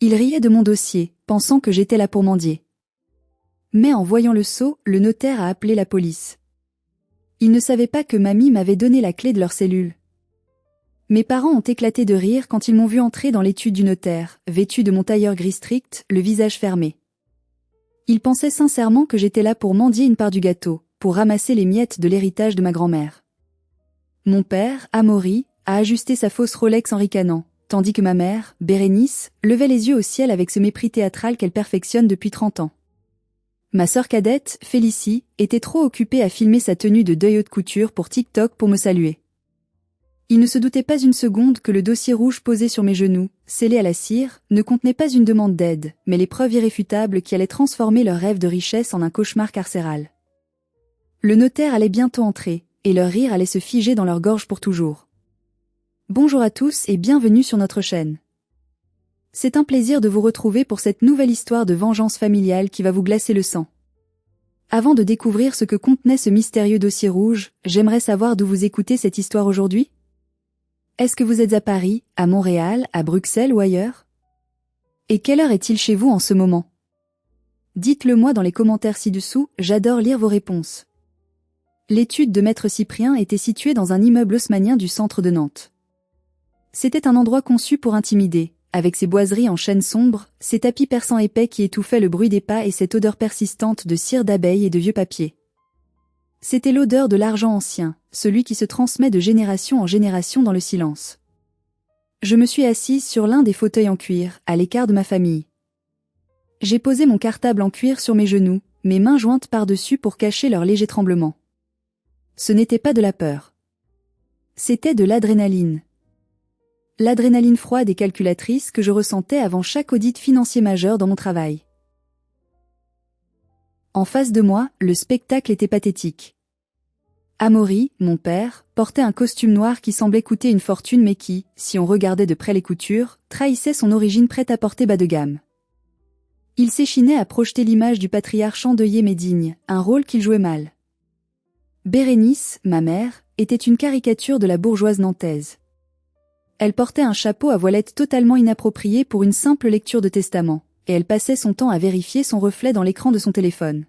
Il riait de mon dossier, pensant que j'étais là pour mendier. Mais en voyant le sceau, le notaire a appelé la police. Il ne savait pas que mamie m'avait donné la clé de leur cellule. Mes parents ont éclaté de rire quand ils m'ont vu entrer dans l'étude du notaire, vêtu de mon tailleur gris strict, le visage fermé. Ils pensaient sincèrement que j'étais là pour mendier une part du gâteau, pour ramasser les miettes de l'héritage de ma grand-mère. Mon père, Amaury, a ajusté sa fausse Rolex en ricanant, tandis que ma mère, Bérénice, levait les yeux au ciel avec ce mépris théâtral qu'elle perfectionne depuis 30 ans. Ma sœur cadette, Félicie, était trop occupée à filmer sa tenue de deuil haute couture pour TikTok pour me saluer. Il ne se doutait pas une seconde que le dossier rouge posé sur mes genoux, scellé à la cire, ne contenait pas une demande d'aide, mais les preuves irréfutables qui allaient transformer leur rêve de richesse en un cauchemar carcéral. Le notaire allait bientôt entrer, et leur rire allait se figer dans leur gorge pour toujours. Bonjour à tous et bienvenue sur notre chaîne. C'est un plaisir de vous retrouver pour cette nouvelle histoire de vengeance familiale qui va vous glacer le sang. Avant de découvrir ce que contenait ce mystérieux dossier rouge, j'aimerais savoir d'où vous écoutez cette histoire aujourd'hui. Est-ce que vous êtes à Paris, à Montréal, à Bruxelles ou ailleurs? Et quelle heure est-il chez vous en ce moment? Dites-le moi dans les commentaires ci-dessous, j'adore lire vos réponses. L'étude de Maître Cyprien était située dans un immeuble haussmannien du centre de Nantes. C'était un endroit conçu pour intimider, avec ses boiseries en chêne sombre, ses tapis persans épais qui étouffaient le bruit des pas et cette odeur persistante de cire d'abeille et de vieux papier. C'était l'odeur de l'argent ancien, celui qui se transmet de génération en génération dans le silence. Je me suis assise sur l'un des fauteuils en cuir, à l'écart de ma famille. J'ai posé mon cartable en cuir sur mes genoux, mes mains jointes par-dessus pour cacher leur léger tremblement. Ce n'était pas de la peur. C'était de l'adrénaline. L'adrénaline froide et calculatrice que je ressentais avant chaque audit financier majeur dans mon travail. En face de moi, le spectacle était pathétique. Amaury, mon père, portait un costume noir qui semblait coûter une fortune mais qui, si on regardait de près les coutures, trahissait son origine prête-à-porter bas de gamme. Il s'échinait à projeter l'image du patriarche endeuillé mais digne, un rôle qu'il jouait mal. Bérénice, ma mère, était une caricature de la bourgeoise nantaise. Elle portait un chapeau à voilette totalement inapproprié pour une simple lecture de testament, et elle passait son temps à vérifier son reflet dans l'écran de son téléphone.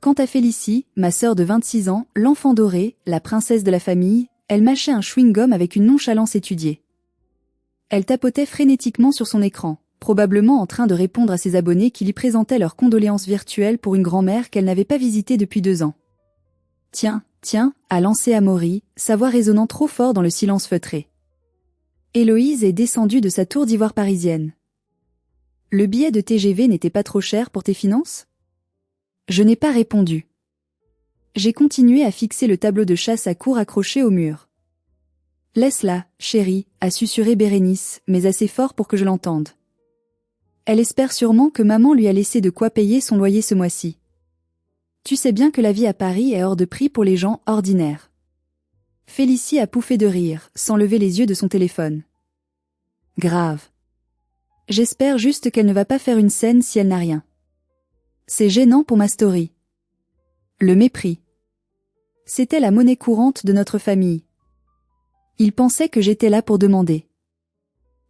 Quant à Félicie, ma sœur de 26 ans, l'enfant doré, la princesse de la famille, elle mâchait un chewing-gum avec une nonchalance étudiée. Elle tapotait frénétiquement sur son écran, probablement en train de répondre à ses abonnés qui lui présentaient leurs condoléances virtuelles pour une grand-mère qu'elle n'avait pas visitée depuis 2 ans. Tiens, a lancé Amaury, sa voix résonnant trop fort dans le silence feutré. Héloïse est descendue de sa tour d'ivoire parisienne. Le billet de TGV n'était pas trop cher pour tes finances? Je n'ai pas répondu. J'ai continué à fixer le tableau de chasse à court accroché au mur. Laisse-la, chérie, a susurré Bérénice, mais assez fort pour que je l'entende. Elle espère sûrement que maman lui a laissé de quoi payer son loyer ce mois-ci. Tu sais bien que la vie à Paris est hors de prix pour les gens ordinaires. Félicie a pouffé de rire, sans lever les yeux de son téléphone. Grave. J'espère juste qu'elle ne va pas faire une scène si elle n'a rien. C'est gênant pour ma story. Le mépris. C'était la monnaie courante de notre famille. Ils pensaient que j'étais là pour demander.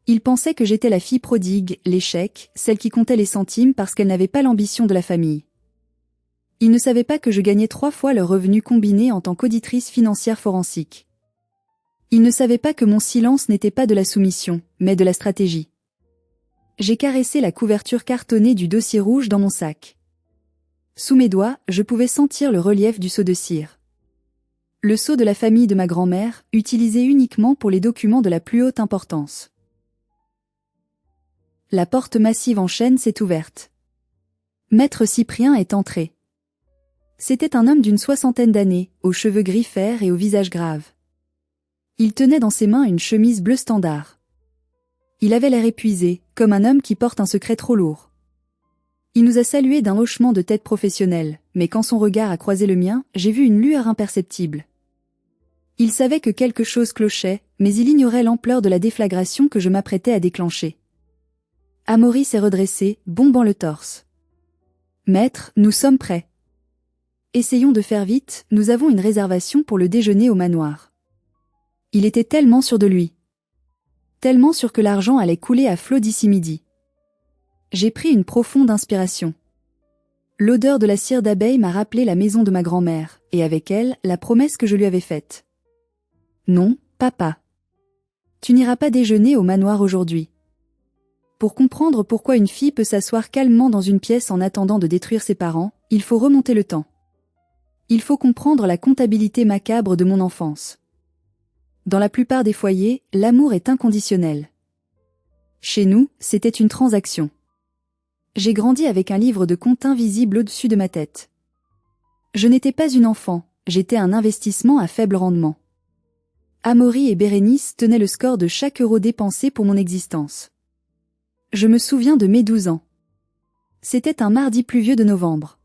Ils pensaient que j'étais la fille prodigue, l'échec, celle qui comptait les centimes parce qu'elle n'avait pas l'ambition de la famille. Ils ne savaient pas que je gagnais 3 fois leur revenu combiné en tant qu'auditrice financière forensique. Ils ne savaient pas que mon silence n'était pas de la soumission, mais de la stratégie. J'ai caressé la couverture cartonnée du dossier rouge dans mon sac. Sous mes doigts, je pouvais sentir le relief du sceau de cire. Le sceau de la famille de ma grand-mère, utilisé uniquement pour les documents de la plus haute importance. La porte massive en chêne s'est ouverte. Maître Cyprien est entré. C'était un homme d'une 60aine d'années, aux cheveux gris fer et au visage grave. Il tenait dans ses mains une chemise bleu standard. Il avait l'air épuisé, comme un homme qui porte un secret trop lourd. Il nous a salués d'un hochement de tête professionnel, mais quand son regard a croisé le mien, j'ai vu une lueur imperceptible. Il savait que quelque chose clochait, mais il ignorait l'ampleur de la déflagration que je m'apprêtais à déclencher. Amaury s'est redressé, bombant le torse. « Maître, nous sommes prêts. Essayons de faire vite, nous avons une réservation pour le déjeuner au manoir. » Il était tellement sûr de lui. Tellement sûr que l'argent allait couler à flot d'ici midi. J'ai pris une profonde inspiration. L'odeur de la cire d'abeille m'a rappelé la maison de ma grand-mère, et avec elle, la promesse que je lui avais faite. Non, papa. Tu n'iras pas déjeuner au manoir aujourd'hui. Pour comprendre pourquoi une fille peut s'asseoir calmement dans une pièce en attendant de détruire ses parents, il faut remonter le temps. Il faut comprendre la comptabilité macabre de mon enfance. Dans la plupart des foyers, l'amour est inconditionnel. Chez nous, c'était une transaction. J'ai grandi avec un livre de comptes invisible au-dessus de ma tête. Je n'étais pas une enfant, j'étais un investissement à faible rendement. Amaury et Bérénice tenaient le score de chaque euro dépensé pour mon existence. Je me souviens de mes 12 ans. C'était un mardi pluvieux de novembre.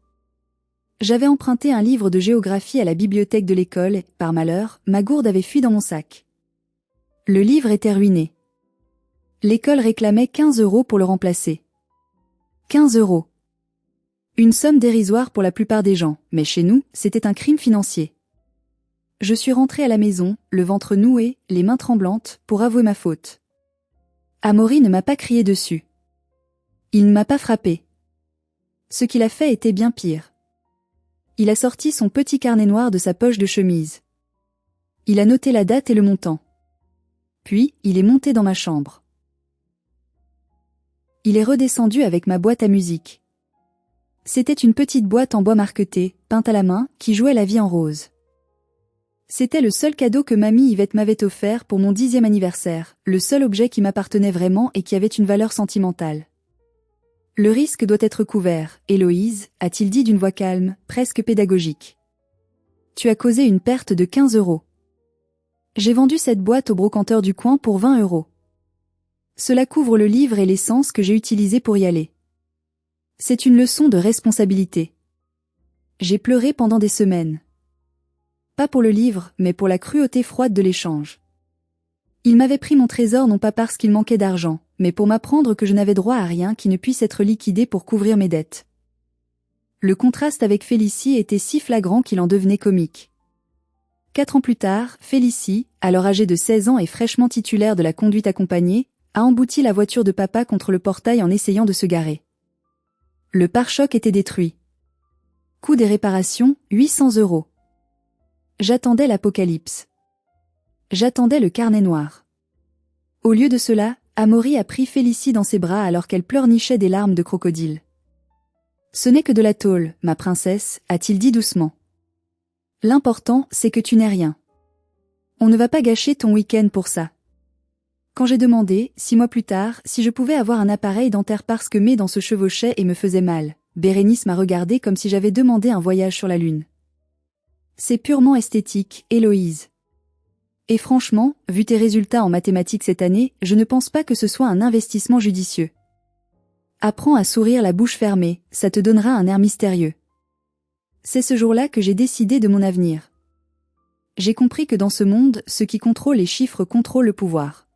J'avais emprunté un livre de géographie à la bibliothèque de l'école et, par malheur, ma gourde avait fui dans mon sac. Le livre était ruiné. L'école réclamait 15 € pour le remplacer. 15 €. Une somme dérisoire pour la plupart des gens, mais chez nous, c'était un crime financier. Je suis rentrée à la maison, le ventre noué, les mains tremblantes, pour avouer ma faute. Amaury ne m'a pas crié dessus. Il ne m'a pas frappé. Ce qu'il a fait était bien pire. Il a sorti son petit carnet noir de sa poche de chemise. Il a noté la date et le montant. Puis, il est monté dans ma chambre. Il est redescendu avec ma boîte à musique. C'était une petite boîte en bois marqueté, peinte à la main, qui jouait la vie en rose. C'était le seul cadeau que mamie Yvette m'avait offert pour mon 10e anniversaire, le seul objet qui m'appartenait vraiment et qui avait une valeur sentimentale. Le risque doit être couvert, Héloïse, a-t-il dit d'une voix calme, presque pédagogique. Tu as causé une perte de 15 €. J'ai vendu cette boîte au brocanteur du coin pour 20 €. Cela couvre le livre et l'essence que j'ai utilisé pour y aller. C'est une leçon de responsabilité. J'ai pleuré pendant des semaines. Pas pour le livre, mais pour la cruauté froide de l'échange. Il m'avait pris mon trésor non pas parce qu'il manquait d'argent, mais pour m'apprendre que je n'avais droit à rien qui ne puisse être liquidé pour couvrir mes dettes. Le contraste avec Félicie était si flagrant qu'il en devenait comique. 4 ans plus tard, Félicie, alors âgée de 16 ans et fraîchement titulaire de la conduite accompagnée, a embouti la voiture de papa contre le portail en essayant de se garer. Le pare-choc était détruit. Coût des réparations, 800 €. J'attendais l'apocalypse. J'attendais le carnet noir. Au lieu de cela, Amaury a pris Félicie dans ses bras alors qu'elle pleurnichait des larmes de crocodile. Ce n'est que de la tôle, ma princesse, a-t-il dit doucement. L'important, c'est que tu n'aies rien. On ne va pas gâcher ton week-end pour ça. Quand j'ai demandé, 6 mois plus tard, si je pouvais avoir un appareil dentaire parce que mes dents se chevauchaient et me faisaient mal, Bérénice m'a regardé comme si j'avais demandé un voyage sur la Lune. C'est purement esthétique, Héloïse. Et franchement, vu tes résultats en mathématiques cette année, je ne pense pas que ce soit un investissement judicieux. Apprends à sourire la bouche fermée, ça te donnera un air mystérieux. C'est ce jour-là que j'ai décidé de mon avenir. J'ai compris que dans ce monde, ce qui contrôle les chiffres contrôle le pouvoir.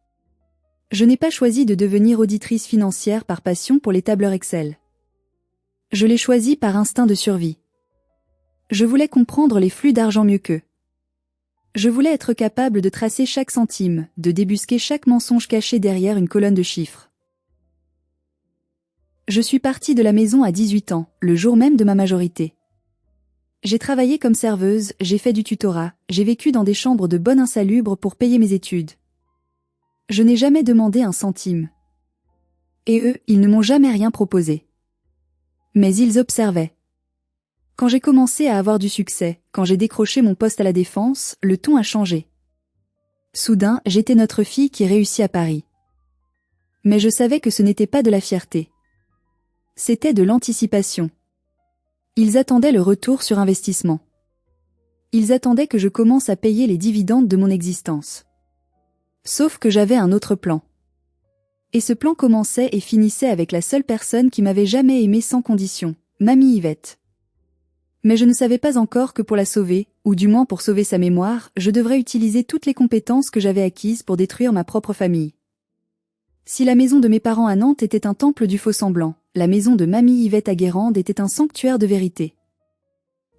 Je n'ai pas choisi de devenir auditrice financière par passion pour les tableurs Excel. Je l'ai choisi par instinct de survie. Je voulais comprendre les flux d'argent mieux qu'eux. Je voulais être capable de tracer chaque centime, de débusquer chaque mensonge caché derrière une colonne de chiffres. Je suis partie de la maison à 18 ans, le jour même de ma majorité. J'ai travaillé comme serveuse, j'ai fait du tutorat, j'ai vécu dans des chambres de bonne insalubre pour payer mes études. Je n'ai jamais demandé un centime. Et eux, ils ne m'ont jamais rien proposé. Mais ils observaient. Quand j'ai commencé à avoir du succès, quand j'ai décroché mon poste à la Défense, le ton a changé. Soudain, j'étais notre fille qui réussit à Paris. Mais je savais que ce n'était pas de la fierté. C'était de l'anticipation. Ils attendaient le retour sur investissement. Ils attendaient que je commence à payer les dividendes de mon existence. Sauf que j'avais un autre plan. Et ce plan commençait et finissait avec la seule personne qui m'avait jamais aimé sans condition, mamie Yvette. Mais je ne savais pas encore que pour la sauver, ou du moins pour sauver sa mémoire, je devrais utiliser toutes les compétences que j'avais acquises pour détruire ma propre famille. Si la maison de mes parents à Nantes était un temple du faux-semblant, la maison de mamie Yvette à Guérande était un sanctuaire de vérité.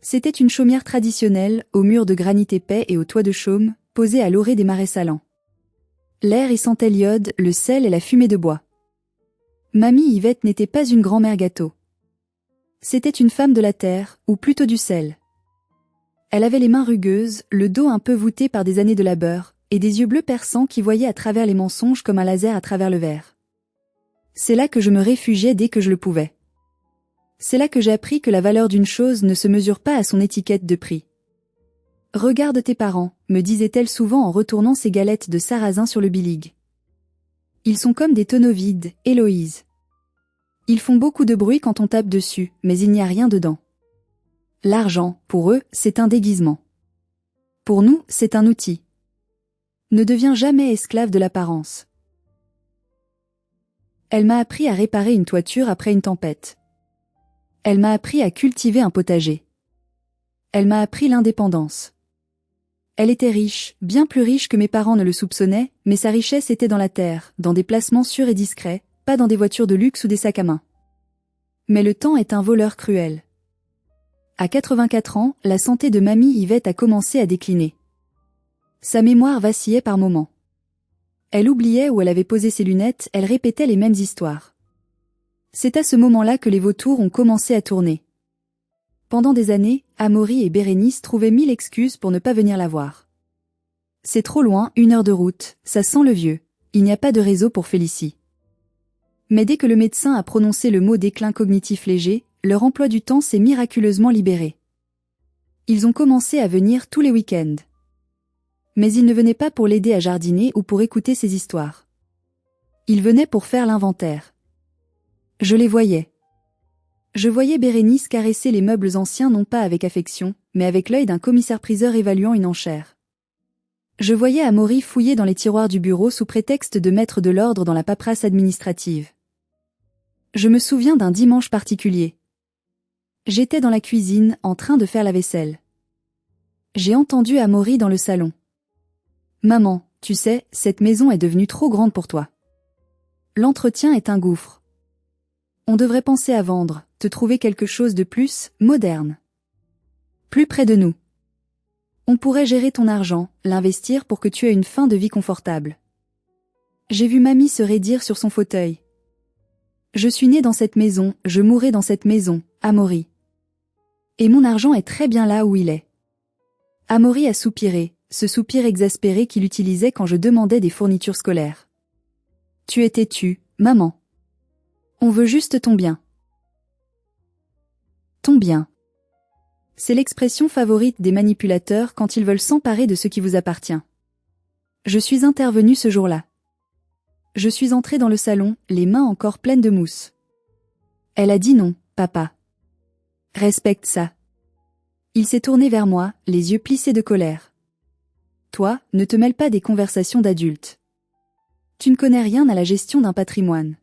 C'était une chaumière traditionnelle, aux murs de granit épais et au toit de chaume, posée à l'orée des marais salants. L'air y sentait l'iode, le sel et la fumée de bois. Mamie Yvette n'était pas une grand-mère gâteau. C'était une femme de la terre, ou plutôt du sel. Elle avait les mains rugueuses, le dos un peu voûté par des années de labeur, et des yeux bleus perçants qui voyaient à travers les mensonges comme un laser à travers le verre. C'est là que je me réfugiais dès que je le pouvais. C'est là que j'ai appris que la valeur d'une chose ne se mesure pas à son étiquette de prix. Regarde tes parents, me disait-elle souvent en retournant ses galettes de sarrasin sur le biligue. Ils sont comme des tonneaux vides, Héloïse. Ils font beaucoup de bruit quand on tape dessus, mais il n'y a rien dedans. L'argent, pour eux, c'est un déguisement. Pour nous, c'est un outil. Ne deviens jamais esclave de l'apparence. Elle m'a appris à réparer une toiture après une tempête. Elle m'a appris à cultiver un potager. Elle m'a appris l'indépendance. Elle était riche, bien plus riche que mes parents ne le soupçonnaient, mais sa richesse était dans la terre, dans des placements sûrs et discrets, pas dans des voitures de luxe ou des sacs à main. Mais le temps est un voleur cruel. À 84 ans, la santé de mamie Yvette a commencé à décliner. Sa mémoire vacillait par moments. Elle oubliait où elle avait posé ses lunettes, elle répétait les mêmes histoires. C'est à ce moment-là que les vautours ont commencé à tourner. Pendant des années, Amaury et Bérénice trouvaient 1000 excuses pour ne pas venir la voir. C'est trop loin, 1 heure de route, ça sent le vieux, il n'y a pas de réseau pour Félicie. Mais dès que le médecin a prononcé le mot déclin cognitif léger, leur emploi du temps s'est miraculeusement libéré. Ils ont commencé à venir tous les week-ends. Mais ils ne venaient pas pour l'aider à jardiner ou pour écouter ses histoires. Ils venaient pour faire l'inventaire. Je les voyais. Je voyais Bérénice caresser les meubles anciens non pas avec affection, mais avec l'œil d'un commissaire-priseur évaluant une enchère. Je voyais Amaury fouiller dans les tiroirs du bureau sous prétexte de mettre de l'ordre dans la paperasse administrative. Je me souviens d'un dimanche particulier. J'étais dans la cuisine, en train de faire la vaisselle. J'ai entendu Amaury dans le salon. « Maman, tu sais, cette maison est devenue trop grande pour toi. L'entretien est un gouffre. On devrait penser à vendre, te trouver quelque chose de plus, moderne. Plus près de nous. On pourrait gérer ton argent, l'investir pour que tu aies une fin de vie confortable. » J'ai vu mamie se raidir sur son fauteuil. Je suis née dans cette maison, je mourrai dans cette maison, Amaury. Et mon argent est très bien là où il est. Amaury a soupiré, ce soupir exaspéré qu'il utilisait quand je demandais des fournitures scolaires. Tu es têtue, maman. On veut juste ton bien. Ton bien. C'est l'expression favorite des manipulateurs quand ils veulent s'emparer de ce qui vous appartient. Je suis intervenue ce jour-là. Je suis entrée dans le salon, les mains encore pleines de mousse. Elle a dit non, papa. Respecte ça. Il s'est tourné vers moi, les yeux plissés de colère. Toi, ne te mêle pas des conversations d'adultes. Tu ne connais rien à la gestion d'un patrimoine.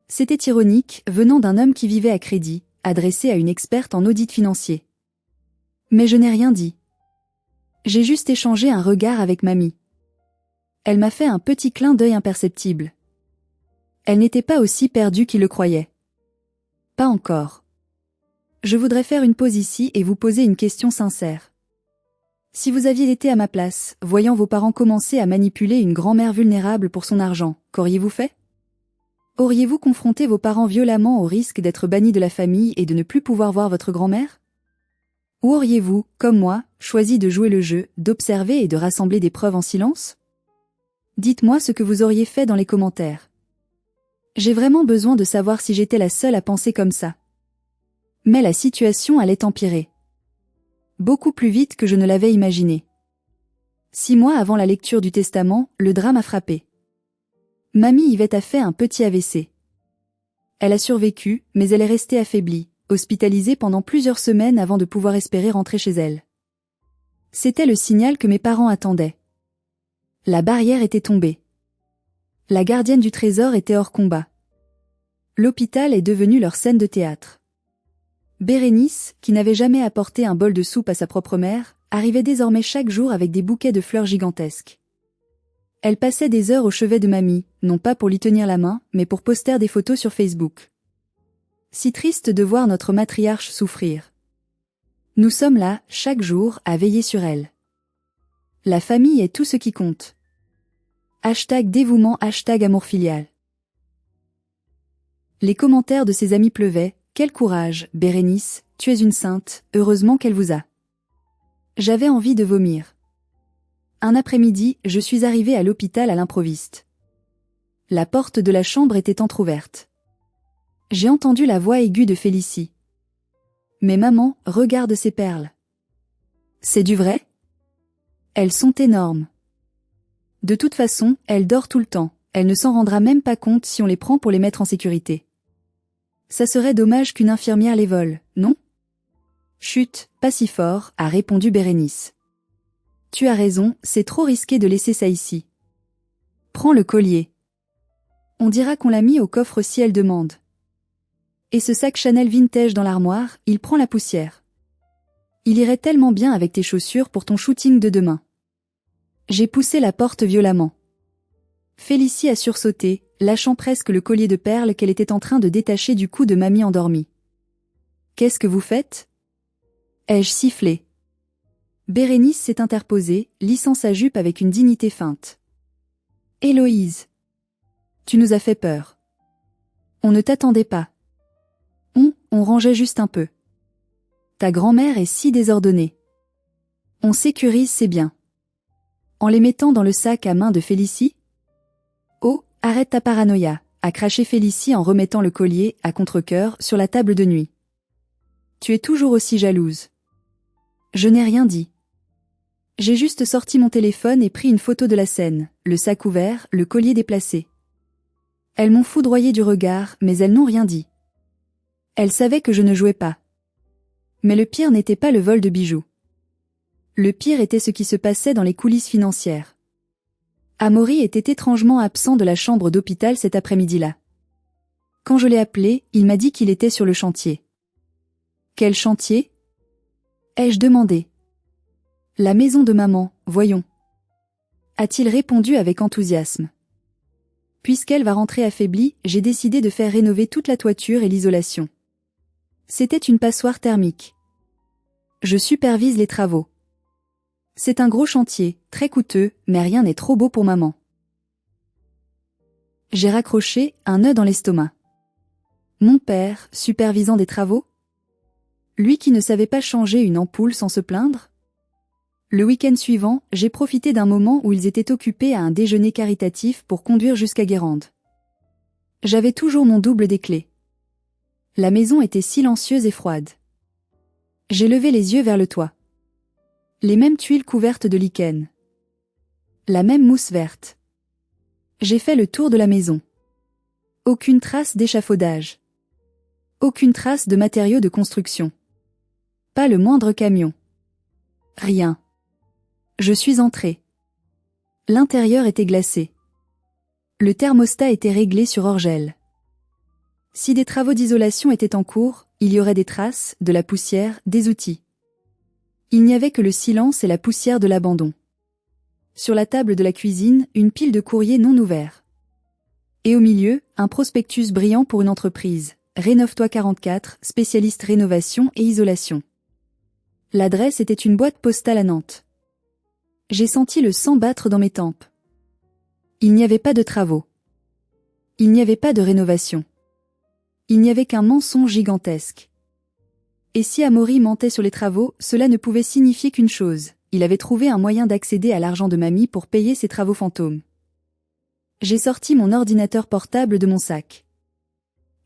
C'était ironique, venant d'un homme qui vivait à crédit, adressé à une experte en audit financier. Mais je n'ai rien dit. J'ai juste échangé un regard avec mamie. Elle m'a fait un petit clin d'œil imperceptible. Elle n'était pas aussi perdue qu'il le croyait. Pas encore. Je voudrais faire une pause ici et vous poser une question sincère. Si vous aviez été à ma place, voyant vos parents commencer à manipuler une grand-mère vulnérable pour son argent, qu'auriez-vous fait? Auriez-vous confronté vos parents violemment au risque d'être bannis de la famille et de ne plus pouvoir voir votre grand-mère? Ou auriez-vous, comme moi, choisi de jouer le jeu, d'observer et de rassembler des preuves en silence? Dites-moi ce que vous auriez fait dans les commentaires. J'ai vraiment besoin de savoir si j'étais la seule à penser comme ça. Mais la situation allait empirer. Beaucoup plus vite que je ne l'avais imaginé. 6 mois avant la lecture du testament, le drame a frappé. Mamie Yvette a fait un petit AVC. Elle a survécu, mais elle est restée affaiblie, hospitalisée pendant plusieurs semaines avant de pouvoir espérer rentrer chez elle. C'était le signal que mes parents attendaient. La barrière était tombée. La gardienne du trésor était hors combat. L'hôpital est devenu leur scène de théâtre. Bérénice, qui n'avait jamais apporté un bol de soupe à sa propre mère, arrivait désormais chaque jour avec des bouquets de fleurs gigantesques. Elle passait des heures au chevet de mamie, non pas pour lui tenir la main, mais pour poster des photos sur Facebook. Si triste de voir notre matriarche souffrir. Nous sommes là, chaque jour, à veiller sur elle. La famille est tout ce qui compte. #dévouement #amour filial. Les commentaires de ses amis pleuvaient. Quel courage, Bérénice, tu es une sainte, heureusement qu'elle vous a. J'avais envie de vomir. Un après-midi, je suis arrivée à l'hôpital à l'improviste. La porte de la chambre était entr'ouverte. J'ai entendu la voix aiguë de Félicie. Mais maman, regarde ces perles. C'est du vrai? Elles sont énormes. De toute façon, elle dort tout le temps, elle ne s'en rendra même pas compte si on les prend pour les mettre en sécurité. Ça serait dommage qu'une infirmière les vole, non? Chut, pas si fort, a répondu Bérénice. Tu as raison, c'est trop risqué de laisser ça ici. Prends le collier. On dira qu'on l'a mis au coffre si elle demande. Et ce sac Chanel vintage dans l'armoire, il prend la poussière. Il irait tellement bien avec tes chaussures pour ton shooting de demain. J'ai poussé la porte violemment. Félicie a sursauté, lâchant presque le collier de perles qu'elle était en train de détacher du cou de mamie endormie. Qu'est-ce que vous faites? Ai-je sifflé? Bérénice s'est interposée, lissant sa jupe avec une dignité feinte. Héloïse. Tu nous as fait peur. On ne t'attendait pas. On rangeait juste un peu. Ta grand-mère est si désordonnée. On sécurise ses biens. En les mettant dans le sac à main de Félicie? Oh, arrête ta paranoïa, a craché Félicie en remettant le collier, à contre-cœur, sur la table de nuit. Tu es toujours aussi jalouse. Je n'ai rien dit. J'ai juste sorti mon téléphone et pris une photo de la scène, le sac ouvert, le collier déplacé. Elles m'ont foudroyé du regard, mais elles n'ont rien dit. Elles savaient que je ne jouais pas. Mais le pire n'était pas le vol de bijoux. Le pire était ce qui se passait dans les coulisses financières. Amaury était étrangement absent de la chambre d'hôpital cet après-midi-là. Quand je l'ai appelé, il m'a dit qu'il était sur le chantier. Quel chantier? Ai-je demandé. La maison de maman, voyons. A-t-il répondu avec enthousiasme. Puisqu'elle va rentrer affaiblie, j'ai décidé de faire rénover toute la toiture et l'isolation. C'était une passoire thermique. Je supervise les travaux. C'est un gros chantier, très coûteux, mais rien n'est trop beau pour maman. J'ai raccroché, un nœud dans l'estomac. Mon père, supervisant des travaux? Lui qui ne savait pas changer une ampoule sans se plaindre? Le week-end suivant, j'ai profité d'un moment où ils étaient occupés à un déjeuner caritatif pour conduire jusqu'à Guérande. J'avais toujours mon double des clés. La maison était silencieuse et froide. J'ai levé les yeux vers le toit. Les mêmes tuiles couvertes de lichen. La même mousse verte. J'ai fait le tour de la maison. Aucune trace d'échafaudage. Aucune trace de matériaux de construction. Pas le moindre camion. Rien. Je suis entrée. L'intérieur était glacé. Le thermostat était réglé sur hors-gel. Si des travaux d'isolation étaient en cours, il y aurait des traces, de la poussière, des outils. Il n'y avait que le silence et la poussière de l'abandon. Sur la table de la cuisine, une pile de courriers non ouverts. Et au milieu, un prospectus brillant pour une entreprise, Rénove-toi 44, spécialiste rénovation et isolation. L'adresse était une boîte postale à Nantes. J'ai senti le sang battre dans mes tempes. Il n'y avait pas de travaux. Il n'y avait pas de rénovation. Il n'y avait qu'un mensonge gigantesque. Et si Amaury mentait sur les travaux, cela ne pouvait signifier qu'une chose, il avait trouvé un moyen d'accéder à l'argent de mamie pour payer ses travaux fantômes. J'ai sorti mon ordinateur portable de mon sac.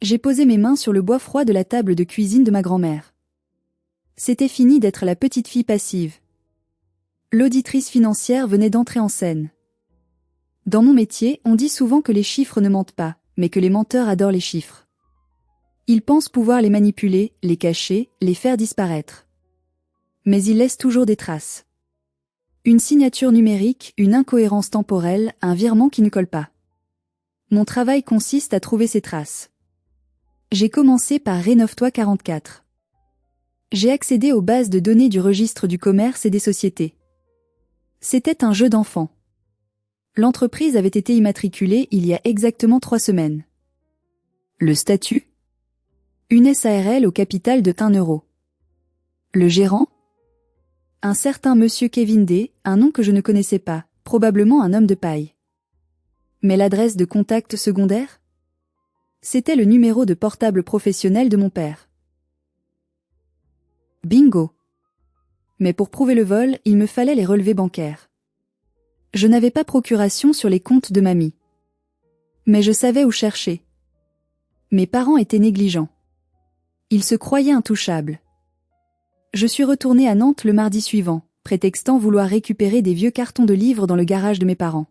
J'ai posé mes mains sur le bois froid de la table de cuisine de ma grand-mère. C'était fini d'être la petite fille passive. L'auditrice financière venait d'entrer en scène. Dans mon métier, on dit souvent que les chiffres ne mentent pas, mais que les menteurs adorent les chiffres. Ils pensent pouvoir les manipuler, les cacher, les faire disparaître. Mais ils laissent toujours des traces. Une signature numérique, une incohérence temporelle, un virement qui ne colle pas. Mon travail consiste à trouver ces traces. J'ai commencé par Rénove-toi 44. J'ai accédé aux bases de données du registre du commerce et des sociétés. C'était un jeu d'enfant. L'entreprise avait été immatriculée il y a exactement 3 semaines. Le statut? Une SARL au capital de 1 euro. Le gérant? Un certain monsieur Kevin D, un nom que je ne connaissais pas, probablement un homme de paille. Mais l'adresse de contact secondaire? C'était le numéro de portable professionnel de mon père. Bingo! Mais pour prouver le vol, il me fallait les relevés bancaires. Je n'avais pas procuration sur les comptes de mamie. Mais je savais où chercher. Mes parents étaient négligents. Ils se croyaient intouchables. Je suis retournée à Nantes le mardi suivant, prétextant vouloir récupérer des vieux cartons de livres dans le garage de mes parents.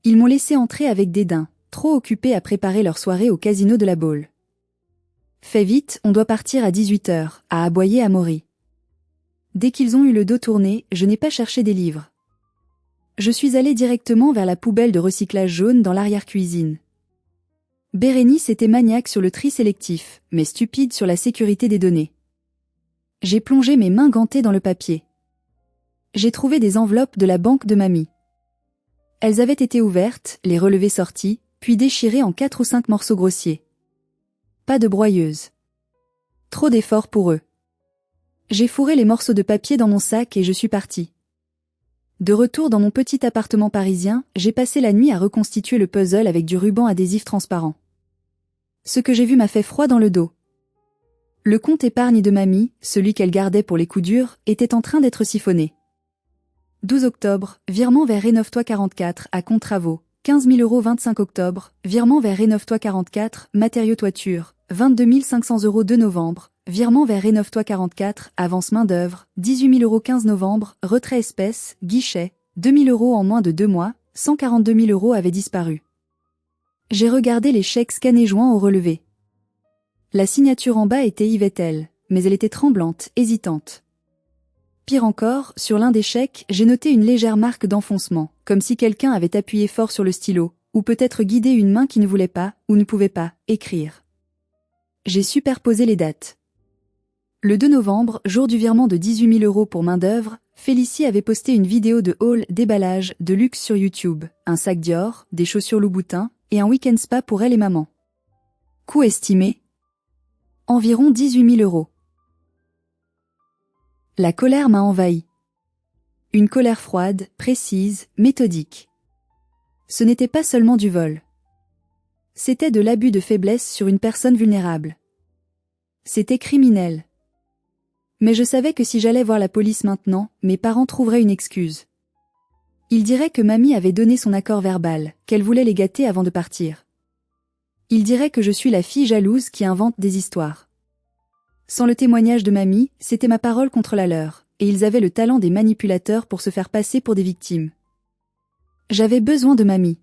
Ils m'ont laissé entrer avec dédain, trop occupés à préparer leur soirée au casino de la Baule. Fais vite, on doit partir à 18h, a aboyé Amaury. Dès qu'ils ont eu le dos tourné, je n'ai pas cherché des livres. Je suis allée directement vers la poubelle de recyclage jaune dans l'arrière-cuisine. Bérénice était maniaque sur le tri sélectif, mais stupide sur la sécurité des données. J'ai plongé mes mains gantées dans le papier. J'ai trouvé des enveloppes de la banque de mamie. Elles avaient été ouvertes, les relevés sortis, puis déchirés en 4 ou 5 morceaux grossiers. Pas de broyeuse. Trop d'efforts pour eux. J'ai fourré les morceaux de papier dans mon sac et je suis partie. De retour dans mon petit appartement parisien, j'ai passé la nuit à reconstituer le puzzle avec du ruban adhésif transparent. Ce que j'ai vu m'a fait froid dans le dos. Le compte épargne de mamie, celui qu'elle gardait pour les coups durs, était en train d'être siphonné. 12 octobre, virement vers Rénove-toi 44 à compte travaux, 15 000 € 25 octobre, virement vers Rénove-toi 44, matériaux toiture, 22 500 € 2 novembre, virement vers Rénove-toi 44, avance main d'œuvre, 18 000 € 15 novembre, retrait espèces, guichet, 2 000 € en moins de 2 mois, 142 000 € avaient disparu. J'ai regardé les chèques scannés joints au relevé. La signature en bas était Yvettel, mais elle était tremblante, hésitante. Pire encore, sur l'un des chèques, j'ai noté une légère marque d'enfoncement, comme si quelqu'un avait appuyé fort sur le stylo, ou peut-être guidé une main qui ne voulait pas, ou ne pouvait pas, écrire. J'ai superposé les dates. Le 2 novembre, jour du virement de 18 000 € pour main d'œuvre, Félicie avait posté une vidéo de haul déballage de luxe sur YouTube, un sac Dior, des chaussures Louboutin, et un week-end spa pour elle et maman. Coût estimé environ 18 000 €. La colère m'a envahi. Une colère froide, précise, méthodique. Ce n'était pas seulement du vol. C'était de l'abus de faiblesse sur une personne vulnérable. C'était criminel. Mais je savais que si j'allais voir la police maintenant, mes parents trouveraient une excuse. Ils diraient que mamie avait donné son accord verbal, qu'elle voulait les gâter avant de partir. Ils diraient que je suis la fille jalouse qui invente des histoires. Sans le témoignage de mamie, c'était ma parole contre la leur, et ils avaient le talent des manipulateurs pour se faire passer pour des victimes. J'avais besoin de mamie.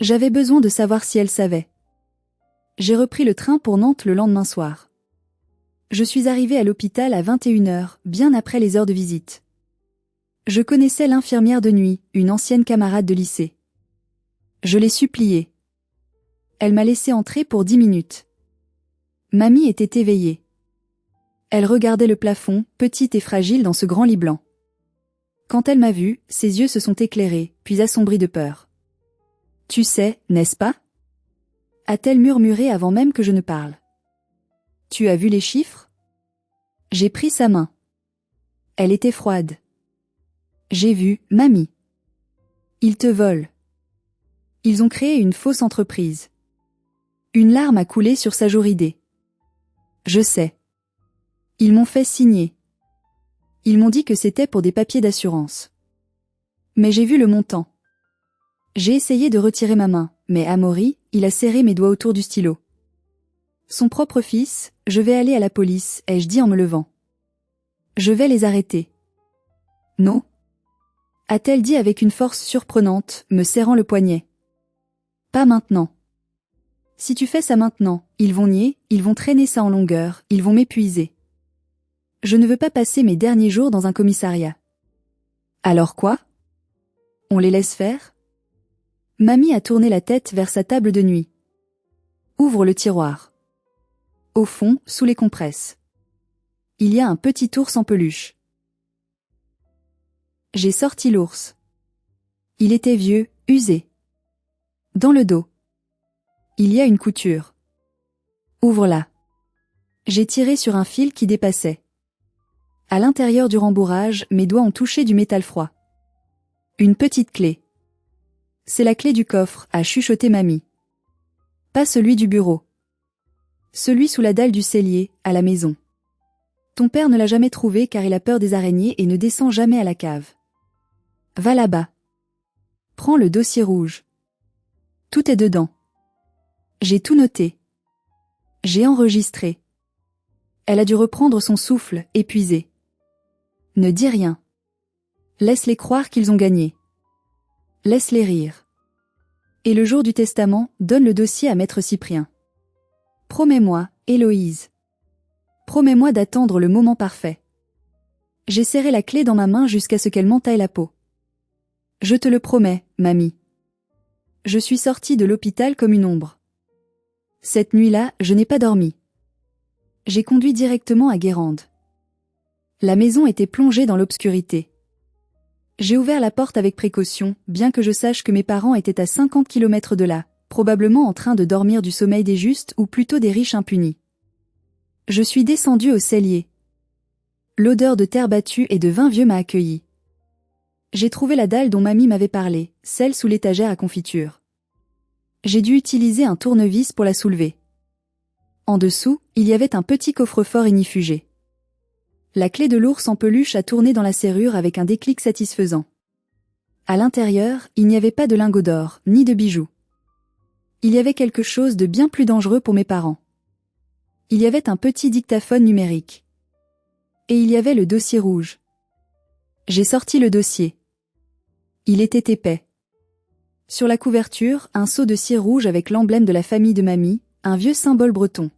J'avais besoin de savoir si elle savait. J'ai repris le train pour Nantes le lendemain soir. Je suis arrivée à l'hôpital à 21h, bien après les heures de visite. Je connaissais l'infirmière de nuit, une ancienne camarade de lycée. Je l'ai suppliée. Elle m'a laissé entrer pour 10 minutes. Mamie était éveillée. Elle regardait le plafond, petite et fragile dans ce grand lit blanc. Quand elle m'a vue, ses yeux se sont éclairés, puis assombris de peur. « Tu sais, n'est-ce pas » a-t-elle murmuré avant même que je ne parle. « Tu as vu les chiffres » J'ai pris sa main. Elle était froide. J'ai vu, mamie. Ils te volent. Ils ont créé une fausse entreprise. Une larme a coulé sur sa joue ridée. Je sais. Ils m'ont fait signer. Ils m'ont dit que c'était pour des papiers d'assurance. Mais j'ai vu le montant. J'ai essayé de retirer ma main, mais Amaury, il a serré mes doigts autour du stylo. Son propre fils, je vais aller à la police, ai-je dit en me levant. Je vais les arrêter. Non ? A-t-elle dit avec une force surprenante, me serrant le poignet. Pas maintenant. Si tu fais ça maintenant, ils vont nier, ils vont traîner ça en longueur, ils vont m'épuiser. Je ne veux pas passer mes derniers jours dans un commissariat. Alors quoi ? On les laisse faire ? Mamie a tourné la tête vers sa table de nuit. Ouvre le tiroir. Au fond, sous les compresses. Il y a un petit ours en peluche. J'ai sorti l'ours. Il était vieux, usé. Dans le dos. Il y a une couture. Ouvre-la. J'ai tiré sur un fil qui dépassait. À l'intérieur du rembourrage, mes doigts ont touché du métal froid. Une petite clé. C'est la clé du coffre, a chuchoté mamie. Pas celui du bureau. Celui sous la dalle du cellier, à la maison. Ton père ne l'a jamais trouvé car il a peur des araignées et ne descend jamais à la cave. Va là-bas. Prends le dossier rouge. Tout est dedans. J'ai tout noté. J'ai enregistré. Elle a dû reprendre son souffle, épuisée. Ne dis rien. Laisse-les croire qu'ils ont gagné. Laisse-les rire. Et le jour du testament, donne le dossier à maître Cyprien. Promets-moi, Héloïse. Promets-moi d'attendre le moment parfait. J'ai serré la clé dans ma main jusqu'à ce qu'elle m'entaille la peau. Je te le promets, mamie. Je suis sortie de l'hôpital comme une ombre. Cette nuit-là, je n'ai pas dormi. J'ai conduit directement à Guérande. La maison était plongée dans l'obscurité. J'ai ouvert la porte avec précaution, bien que je sache que mes parents étaient à 50 kilomètres de là, probablement en train de dormir du sommeil des justes ou plutôt des riches impunis. Je suis descendue au cellier. L'odeur de terre battue et de vin vieux m'a accueillie. J'ai trouvé la dalle dont mamie m'avait parlé, celle sous l'étagère à confiture. J'ai dû utiliser un tournevis pour la soulever. En dessous, il y avait un petit coffre-fort ignifugé. La clé de l'ours en peluche a tourné dans la serrure avec un déclic satisfaisant. À l'intérieur, il n'y avait pas de lingots d'or, ni de bijoux. Il y avait quelque chose de bien plus dangereux pour mes parents. Il y avait un petit dictaphone numérique. Et il y avait le dossier rouge. J'ai sorti le dossier. Il était épais. Sur la couverture, un seau de cire rouge avec l'emblème de la famille de mamie, un vieux symbole breton.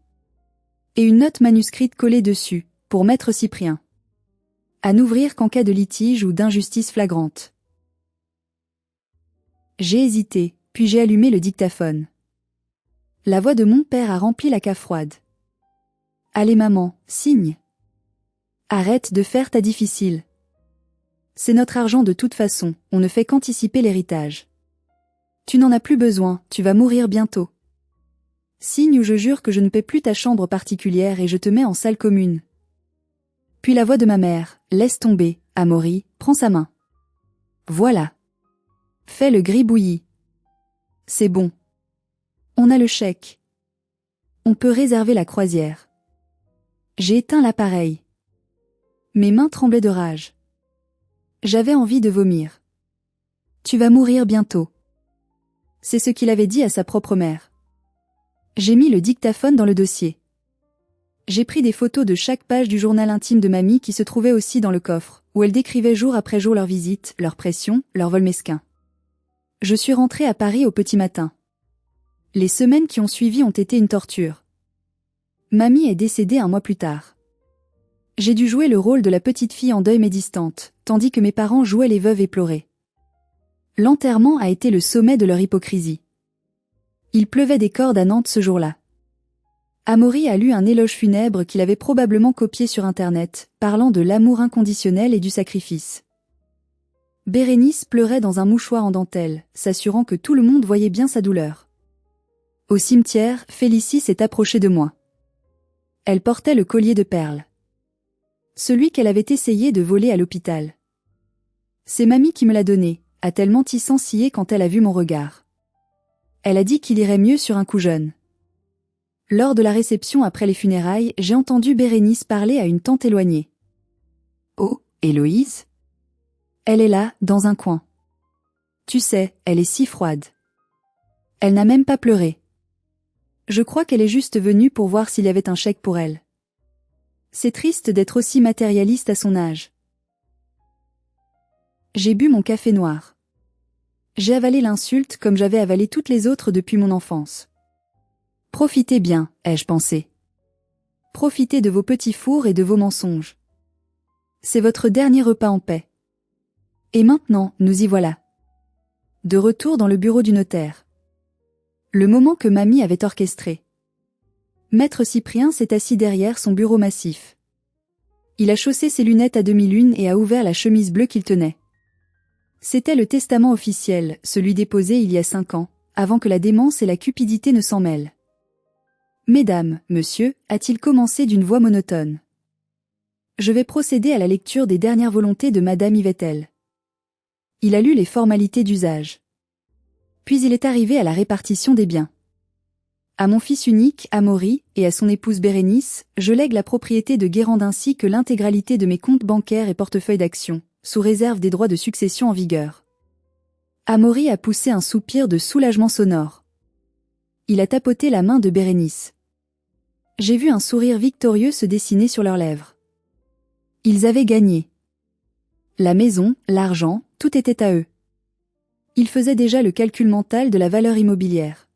Et une note manuscrite collée dessus, pour maître Cyprien. À n'ouvrir qu'en cas de litige ou d'injustice flagrante. J'ai hésité, puis j'ai allumé le dictaphone. La voix de mon père a rempli la cave froide. Allez maman, signe. Arrête de faire ta difficile. C'est notre argent de toute façon, on ne fait qu'anticiper l'héritage. Tu n'en as plus besoin, tu vas mourir bientôt. Signe ou je jure que je ne paie plus ta chambre particulière et je te mets en salle commune. Puis la voix de ma mère, laisse tomber, Amaury, prends sa main. Voilà. Fais le gribouillis. C'est bon. On a le chèque. On peut réserver la croisière. J'ai éteint l'appareil. Mes mains tremblaient de rage. J'avais envie de vomir. Tu vas mourir bientôt. C'est ce qu'il avait dit à sa propre mère. J'ai mis le dictaphone dans le dossier. J'ai pris des photos de chaque page du journal intime de mamie qui se trouvait aussi dans le coffre, où elle décrivait jour après jour leurs visites, leurs pressions, leurs vols mesquins. Je suis rentrée à Paris au petit matin. Les semaines qui ont suivi ont été une torture. Mamie est décédée un mois plus tard. J'ai dû jouer le rôle de la petite fille en deuil mais distante, tandis que mes parents jouaient les veuves éplorées. L'enterrement a été le sommet de leur hypocrisie. Il pleuvait des cordes à Nantes ce jour-là. Amaury a lu un éloge funèbre qu'il avait probablement copié sur Internet, parlant de l'amour inconditionnel et du sacrifice. Bérénice pleurait dans un mouchoir en dentelle, s'assurant que tout le monde voyait bien sa douleur. Au cimetière, Félicie s'est approchée de moi. Elle portait le collier de perles. Celui qu'elle avait essayé de voler à l'hôpital. C'est mamie qui me l'a donné, a-t-elle menti sans ciller quand elle a vu mon regard. Elle a dit qu'il irait mieux sur un coup jeune. Lors de la réception après les funérailles, j'ai entendu Bérénice parler à une tante éloignée. Oh, Héloïse? Elle est là, dans un coin. Tu sais, elle est si froide. Elle n'a même pas pleuré. Je crois qu'elle est juste venue pour voir s'il y avait un chèque pour elle. C'est triste d'être aussi matérialiste à son âge. J'ai bu mon café noir. J'ai avalé l'insulte comme j'avais avalé toutes les autres depuis mon enfance. Profitez bien, ai-je pensé. Profitez de vos petits fours et de vos mensonges. C'est votre dernier repas en paix. Et maintenant, nous y voilà. De retour dans le bureau du notaire. Le moment que mamie avait orchestré. Maître Cyprien s'est assis derrière son bureau massif. Il a chaussé ses lunettes à demi-lune et a ouvert la chemise bleue qu'il tenait. C'était le testament officiel, celui déposé il y a 5 ans, avant que la démence et la cupidité ne s'en mêlent. Mesdames, monsieur, a-t-il commencé d'une voix monotone. Je vais procéder à la lecture des dernières volontés de Madame Yvettel. Il a lu les formalités d'usage. Puis il est arrivé à la répartition des biens. À mon fils unique, Amaury, et à son épouse Bérénice, je lègue la propriété de Guérande ainsi que l'intégralité de mes comptes bancaires et portefeuilles d'actions, sous réserve des droits de succession en vigueur. Amaury a poussé un soupir de soulagement sonore. Il a tapoté la main de Bérénice. J'ai vu un sourire victorieux se dessiner sur leurs lèvres. Ils avaient gagné. La maison, l'argent, tout était à eux. Ils faisaient déjà le calcul mental de la valeur immobilière.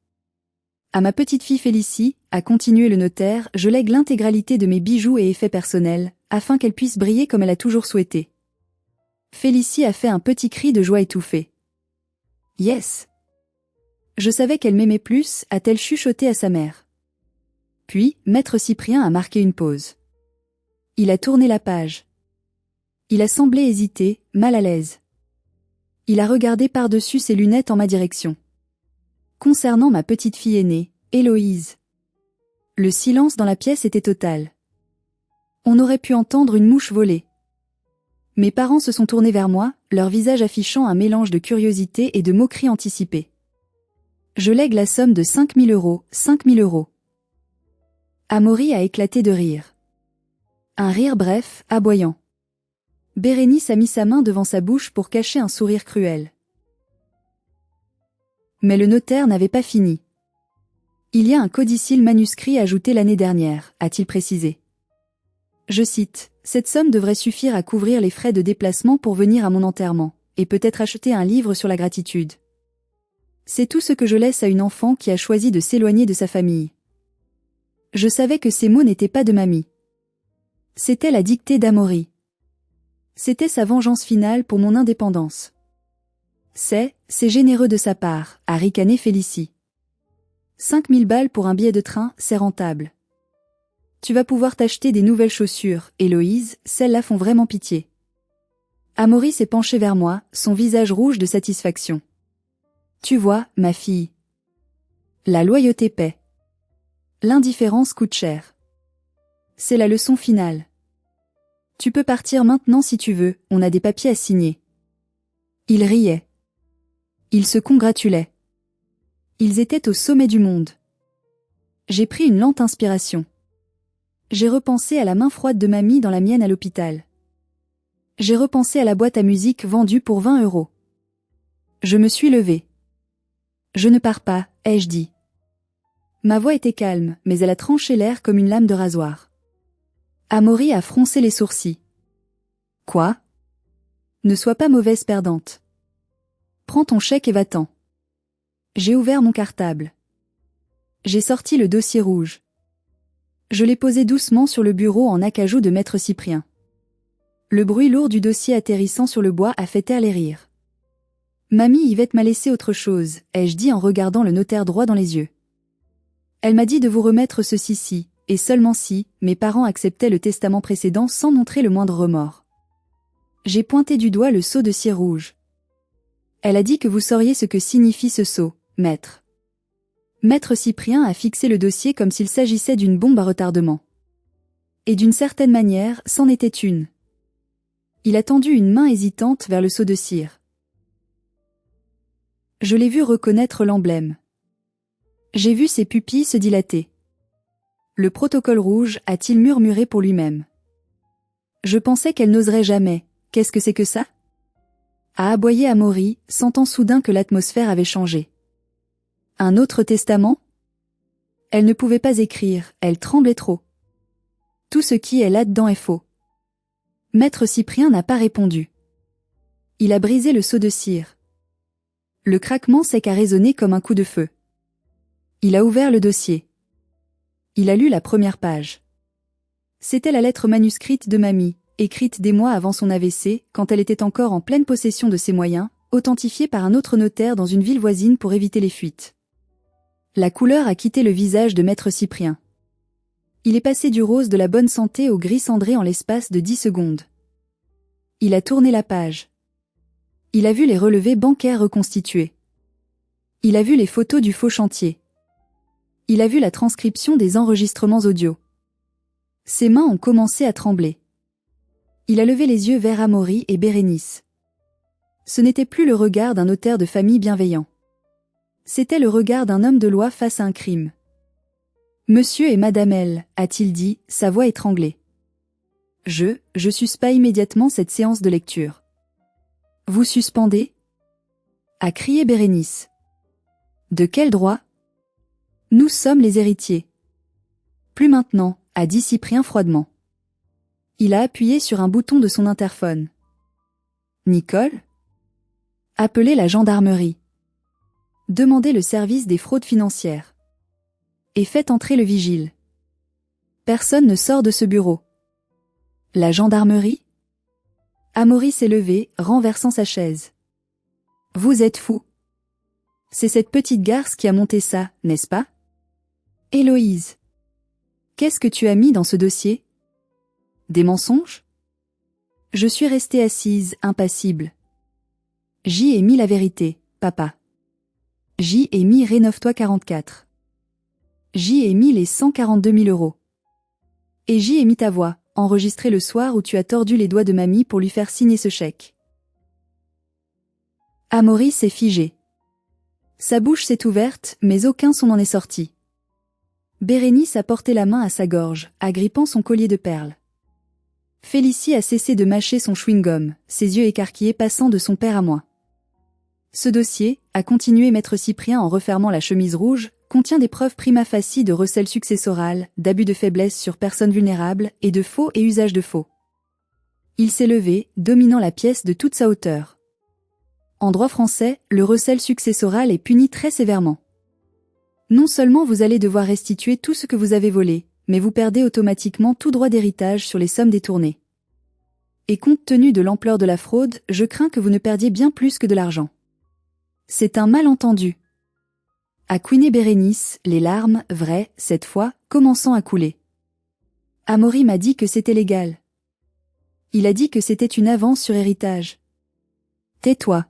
À ma petite fille Félicie, a continué le notaire, je lègue l'intégralité de mes bijoux et effets personnels, afin qu'elle puisse briller comme elle a toujours souhaité. Félicie a fait un petit cri de joie étouffé. Yes! Je savais qu'elle m'aimait plus, a-t-elle chuchoté à sa mère. Puis, maître Cyprien a marqué une pause. Il a tourné la page. Il a semblé hésiter, mal à l'aise. Il a regardé par-dessus ses lunettes en ma direction. Concernant ma petite fille aînée, Héloïse. Le silence dans la pièce était total. On aurait pu entendre une mouche voler. Mes parents se sont tournés vers moi, leur visage affichant un mélange de curiosité et de moquerie anticipée. Je lègue la somme de 5 000 €, 5 000 €. Amaury a éclaté de rire. Un rire bref, aboyant. Bérénice a mis sa main devant sa bouche pour cacher un sourire cruel. Mais le notaire n'avait pas fini. Il y a un codicile manuscrit ajouté l'année dernière, a-t-il précisé. Je cite, « Cette somme devrait suffire à couvrir les frais de déplacement pour venir à mon enterrement, et peut-être acheter un livre sur la gratitude. C'est tout ce que je laisse à une enfant qui a choisi de s'éloigner de sa famille. » Je savais que ces mots n'étaient pas de mamie. C'était la dictée d'Amaury. C'était sa vengeance finale pour mon indépendance. C'est généreux de sa part, a ricané Félicie. 5 000 balles pour un billet de train, c'est rentable. Tu vas pouvoir t'acheter des nouvelles chaussures, Héloïse, celles-là font vraiment pitié. Amaury s'est penché vers moi, son visage rouge de satisfaction. Tu vois, ma fille. La loyauté paie. L'indifférence coûte cher. C'est la leçon finale. Tu peux partir maintenant si tu veux, on a des papiers à signer. Il riait. Ils se congratulaient. Ils étaient au sommet du monde. J'ai pris une lente inspiration. J'ai repensé à la main froide de mamie dans la mienne à l'hôpital. J'ai repensé à la boîte à musique vendue pour 20 €. Je me suis levée. Je ne pars pas, ai-je dit. Ma voix était calme, mais elle a tranché l'air comme une lame de rasoir. Amaury a froncé les sourcils. Quoi? Ne sois pas mauvaise perdante. Prends ton chèque et va-t'en. J'ai ouvert mon cartable. J'ai sorti le dossier rouge. Je l'ai posé doucement sur le bureau en acajou de maître Cyprien. Le bruit lourd du dossier atterrissant sur le bois a fait taire les rires. Mamie Yvette m'a laissé autre chose, ai-je dit en regardant le notaire droit dans les yeux. Elle m'a dit de vous remettre ceci si, et seulement si, mes parents acceptaient le testament précédent sans montrer le moindre remords. J'ai pointé du doigt le sceau de cire rouge. Elle a dit que vous sauriez ce que signifie ce sceau, maître. Maître Cyprien a fixé le dossier comme s'il s'agissait d'une bombe à retardement. Et d'une certaine manière, c'en était une. Il a tendu une main hésitante vers le sceau de cire. Je l'ai vu reconnaître l'emblème. J'ai vu ses pupilles se dilater. Le protocole rouge, a-t-il murmuré pour lui-même. Je pensais qu'elle n'oserait jamais. Qu'est-ce que c'est que ça? A aboyé Amaury, sentant soudain que l'atmosphère avait changé. Un autre testament? Elle ne pouvait pas écrire, elle tremblait trop. Tout ce qui est là-dedans est faux. Maître Cyprien n'a pas répondu. Il a brisé le seau de cire. Le craquement sec a résonné comme un coup de feu. Il a ouvert le dossier. Il a lu la première page. C'était la lettre manuscrite de mamie, écrite des mois avant son AVC, quand elle était encore en pleine possession de ses moyens, authentifiée par un autre notaire dans une ville voisine pour éviter les fuites. La couleur a quitté le visage de maître Cyprien. Il est passé du rose de la bonne santé au gris cendré en l'espace de 10 secondes. Il a tourné la page. Il a vu les relevés bancaires reconstitués. Il a vu les photos du faux chantier. Il a vu la transcription des enregistrements audio. Ses mains ont commencé à trembler. Il a levé les yeux vers Amaury et Bérénice. Ce n'était plus le regard d'un notaire de famille bienveillant. C'était le regard d'un homme de loi face à un crime. Monsieur et Madame L, a-t-il dit, sa voix étranglée. Je suspends immédiatement cette séance de lecture. Vous suspendez? A crié Bérénice. De quel droit? Nous sommes les héritiers. Plus maintenant, a dit Cyprien froidement. Il a appuyé sur un bouton de son interphone. Nicole? Appelez la gendarmerie. Demandez le service des fraudes financières. Et faites entrer le vigile. Personne ne sort de ce bureau. La gendarmerie? Amaury s'est levé, renversant sa chaise. Vous êtes fou. C'est cette petite garce qui a monté ça, n'est-ce pas? Héloïse. Qu'est-ce que tu as mis dans ce dossier? Des mensonges? Je suis restée assise, impassible. J'y ai mis la vérité, papa. J'y ai mis Rénove-toi 44. J'y ai mis les 142 000 euros. Et j'y ai mis ta voix, enregistrée le soir où tu as tordu les doigts de mamie pour lui faire signer ce chèque. Amaury s'est figé. Sa bouche s'est ouverte, mais aucun son n'en est sorti. Bérénice a porté la main à sa gorge, agrippant son collier de perles. Félicie a cessé de mâcher son chewing-gum, ses yeux écarquillés passant de son père à moi. Ce dossier, a continué maître Cyprien en refermant la chemise rouge, contient des preuves prima facie de recel successoral, d'abus de faiblesse sur personnes vulnérables et de faux et usage de faux. Il s'est levé, dominant la pièce de toute sa hauteur. En droit français, le recel successoral est puni très sévèrement. Non seulement vous allez devoir restituer tout ce que vous avez volé, mais vous perdez automatiquement tout droit d'héritage sur les sommes détournées. Et compte tenu de l'ampleur de la fraude, je crains que vous ne perdiez bien plus que de l'argent. C'est un malentendu. A couiné Bérénice, les larmes, vraies, cette fois, commençant à couler. Amaury m'a dit que c'était légal. Il a dit que c'était une avance sur héritage. Tais-toi.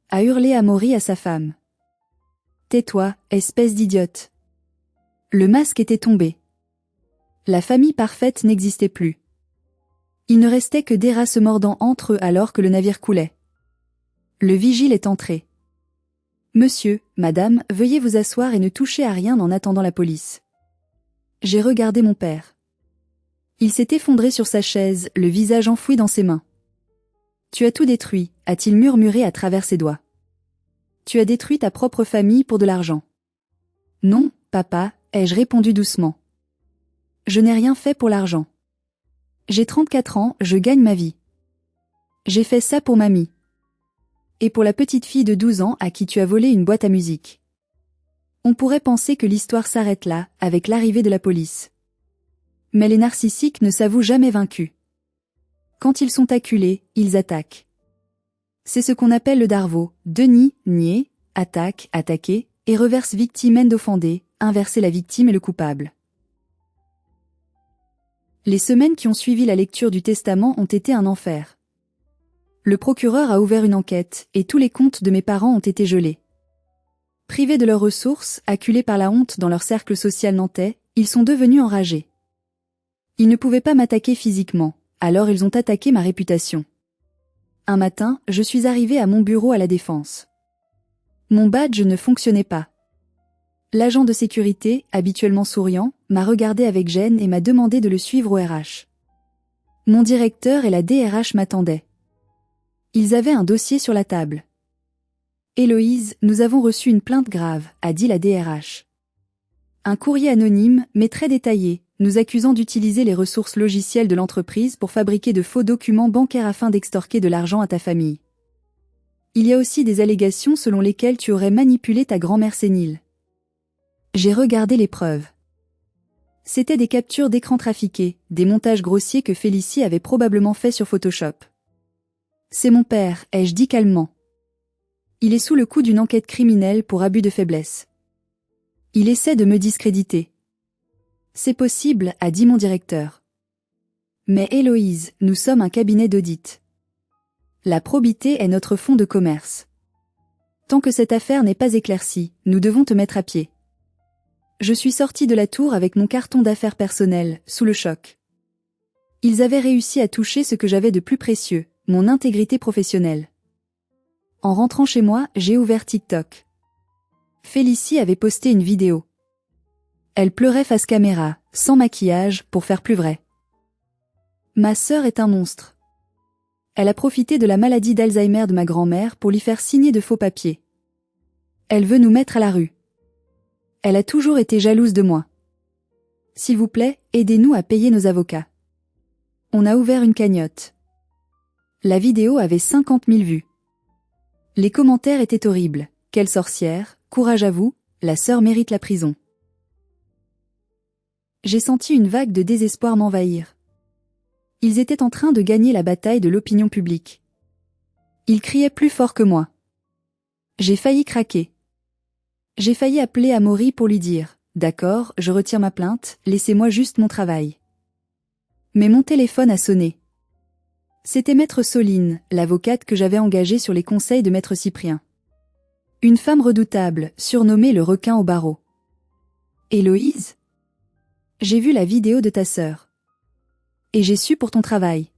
A hurlé Amaury à sa femme. Tais-toi, espèce d'idiote. Le masque était tombé. La famille parfaite n'existait plus. Il ne restait que des rats se mordant entre eux alors que le navire coulait. Le vigile est entré. Monsieur, madame, veuillez vous asseoir et ne touchez à rien en attendant la police. J'ai regardé mon père. Il s'est effondré sur sa chaise, le visage enfoui dans ses mains. Tu as tout détruit, a-t-il murmuré à travers ses doigts. Tu as détruit ta propre famille pour de l'argent. Non, papa, ai-je répondu doucement. Je n'ai rien fait pour l'argent. J'ai 34 ans, je gagne ma vie. J'ai fait ça pour mamie. Et pour la petite fille de 12 ans à qui tu as volé une boîte à musique. On pourrait penser que l'histoire s'arrête là, avec l'arrivée de la police. Mais les narcissiques ne s'avouent jamais vaincus. Quand ils sont acculés, ils attaquent. C'est ce qu'on appelle le Darvaux, déni, nier, attaque, attaquer, et reverse victime end offendé, inverser la victime et le coupable. Les semaines qui ont suivi la lecture du testament ont été un enfer. Le procureur a ouvert une enquête, et tous les comptes de mes parents ont été gelés. Privés de leurs ressources, acculés par la honte dans leur cercle social nantais, ils sont devenus enragés. Ils ne pouvaient pas m'attaquer physiquement, alors ils ont attaqué ma réputation. Un matin, je suis arrivée à mon bureau à la Défense. Mon badge ne fonctionnait pas. L'agent de sécurité, habituellement souriant, m'a regardé avec gêne et m'a demandé de le suivre au RH. Mon directeur et la DRH m'attendaient. Ils avaient un dossier sur la table. Héloïse, nous avons reçu une plainte grave, a dit la DRH. Un courrier anonyme, mais très détaillé, nous accusant d'utiliser les ressources logicielles de l'entreprise pour fabriquer de faux documents bancaires afin d'extorquer de l'argent à ta famille. Il y a aussi des allégations selon lesquelles tu aurais manipulé ta grand-mère sénile. J'ai regardé les preuves. C'étaient des captures d'écran trafiquées, des montages grossiers que Félicie avait probablement faits sur Photoshop. C'est mon père, ai-je dit calmement. Il est sous le coup d'une enquête criminelle pour abus de faiblesse. Il essaie de me discréditer. C'est possible, a dit mon directeur. Mais Héloïse, nous sommes un cabinet d'audit. La probité est notre fonds de commerce. Tant que cette affaire n'est pas éclaircie, nous devons te mettre à pied. Je suis sortie de la tour avec mon carton d'affaires personnel, sous le choc. Ils avaient réussi à toucher ce que j'avais de plus précieux, mon intégrité professionnelle. En rentrant chez moi, j'ai ouvert TikTok. Félicie avait posté une vidéo. Elle pleurait face caméra, sans maquillage, pour faire plus vrai. Ma sœur est un monstre. Elle a profité de la maladie d'Alzheimer de ma grand-mère pour lui faire signer de faux papiers. Elle veut nous mettre à la rue. Elle a toujours été jalouse de moi. S'il vous plaît, aidez-nous à payer nos avocats. On a ouvert une cagnotte. La vidéo avait 50 000 vues. Les commentaires étaient horribles. Quelle sorcière, courage à vous, la sœur mérite la prison. J'ai senti une vague de désespoir m'envahir. Ils étaient en train de gagner la bataille de l'opinion publique. Ils criaient plus fort que moi. J'ai failli craquer. J'ai failli appeler Amaury pour lui dire « D'accord, je retire ma plainte, laissez-moi juste mon travail. » Mais mon téléphone a sonné. C'était Maître Soline, l'avocate que j'avais engagée sur les conseils de Maître Cyprien. Une femme redoutable, surnommée le requin au barreau. « Héloïse ? J'ai vu la vidéo de ta sœur. Et j'ai su pour ton travail.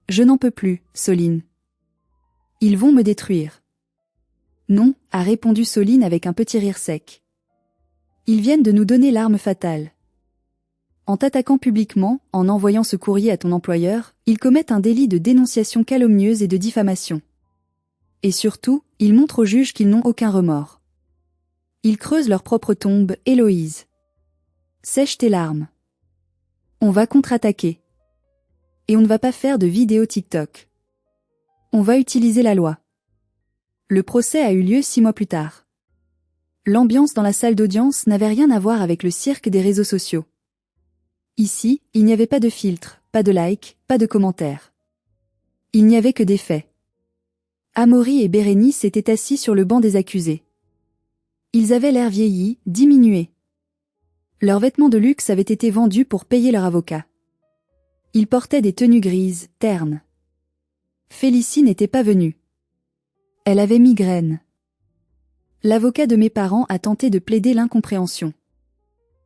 Je n'en peux plus, Soline. Ils vont me détruire. » Non, a répondu Soline avec un petit rire sec. Ils viennent de nous donner l'arme fatale. En t'attaquant publiquement, en envoyant ce courrier à ton employeur, ils commettent un délit de dénonciation calomnieuse et de diffamation. Et surtout, ils montrent aux juges qu'ils n'ont aucun remords. Ils creusent leur propre tombe, Héloïse. Sèche tes larmes. On va contre-attaquer. Et on ne va pas faire de vidéo TikTok. On va utiliser la loi. Le procès a eu lieu 6 mois plus tard. L'ambiance dans la salle d'audience n'avait rien à voir avec le cirque des réseaux sociaux. Ici, il n'y avait pas de filtre, pas de like, pas de commentaires. Il n'y avait que des faits. Amaury et Bérénice étaient assis sur le banc des accusés. Ils avaient l'air vieillis, diminués. Leurs vêtements de luxe avaient été vendus pour payer leur avocat. Ils portaient des tenues grises, ternes. Félicie n'était pas venue. Elle avait migraine. L'avocat de mes parents a tenté de plaider l'incompréhension.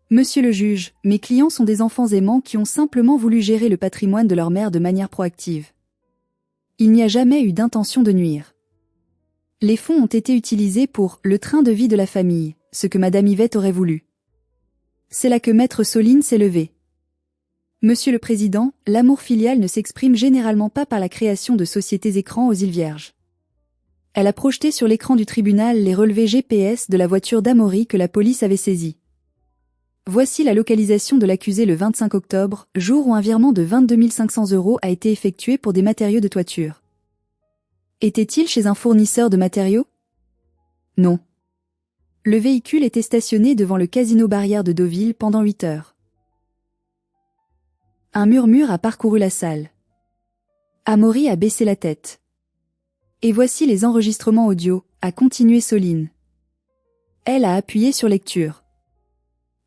Monsieur le juge, mes clients sont des enfants aimants qui ont simplement voulu gérer le patrimoine de leur mère de manière proactive. Il n'y a jamais eu d'intention de nuire. Les fonds ont été utilisés pour le train de vie de la famille, ce que Madame Yvette aurait voulu. C'est là que Maître Soline s'est levé. Monsieur le Président, l'amour filial ne s'exprime généralement pas par la création de sociétés écrans aux îles Vierges. Elle a projeté sur l'écran du tribunal les relevés GPS de la voiture d'Amaury que la police avait saisie. Voici la localisation de l'accusé le 25 octobre, jour où un virement de 22 500 € a été effectué pour des matériaux de toiture. Était-il chez un fournisseur de matériaux? Non. Le véhicule était stationné devant le casino Barrière de Deauville pendant 8 heures. Un murmure a parcouru la salle. Amaury a baissé la tête. Et voici les enregistrements audio, a continué Soline. Elle a appuyé sur lecture.